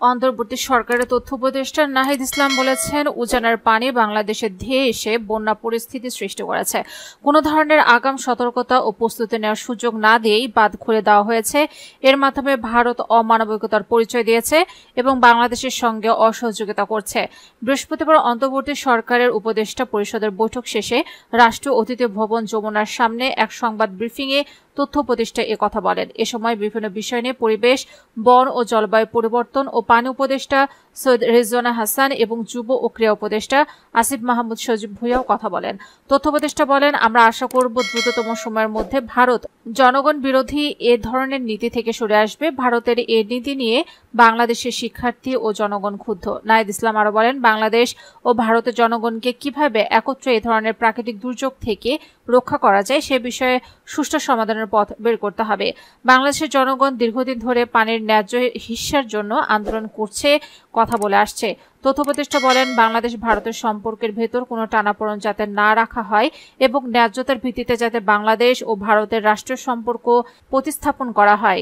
অন্তর্বর্তী সরকারের তথ্য উপদেষ্টা নাহিদ ইসলাম বলেছেন, উজানের পানি বাংলাদেশে ধেয়ে এসে বন্যা পরিস্থিতি সৃষ্টি করেছে। কোনো ধরনের আগাম সতর্কতা ও প্রস্তুতি নেওয়ার সুযোগ না দিয়েই বাঁধ খুলে দেওয়া হয়েছে। এর মাধ্যমে ভারত অমানবিকতার পরিচয় দিয়েছে এবং বাংলাদেশের সঙ্গে অসহযোগিতা করছে। বৃহস্পতিবার অন্তর্বর্তী সরকারের উপদেষ্টা পরিষদের বৈঠক শেষে রাষ্ট্রীয় অতিথি ভবন যমুনার সামনে এক সংবাদ ব্রিফিংয়ে তথ্য উপদেষ্টা একথা বলেন। এ সময় বিভিন্ন বিষয় নিয়ে পরিবেশ, বন ও জলবায়ু পরিবর্তন ও পানি উপদেষ্টা সৈয়দ রেজওয়ানা হাসান এবং যুব ও ক্রীড়া উপদেষ্টা আসিফ মাহমুদ সজীব ভুঁইয়াও কথা বলেন। তথ্য উপদেষ্টা বলেন, আমরা আশা করব দ্রুততম সময়ের মধ্যে ভারত জনগণ বিরোধী এ ধরনের নীতি থেকে সরে আসবে। ভারতের এ নীতি নিয়ে বাংলাদেশের শিক্ষার্থী ও জনগণ ক্ষুব্ধ। নাহিদ ইসলাম আরও বলেন, বাংলাদেশ ও ভারতের জনগণকে কিভাবে একত্রে এ ধরনের প্রাকৃতিক দুর্যোগ থেকে রক্ষা করা যায় সে বিষয়ে সুষ্ঠু সমাধানের পথ বের করতে হবে। বাংলাদেশের জনগণ দীর্ঘদিন ধরে পানির ন্যায্য হিস্যার জন্য আন্দোলন করছে, কথা বলে আসছে। তথ্য উপদেষ্টা বলেন, বাংলাদেশ ভারতের সম্পর্কের ভেতর কোনো টানাপোড়েন যাতে না রাখা হয় এবং ন্যায্যতার ভিত্তিতে যাতে বাংলাদেশ ও ভারতের রাষ্ট্রীয় সম্পর্ক প্রতিস্থাপন করা হয়।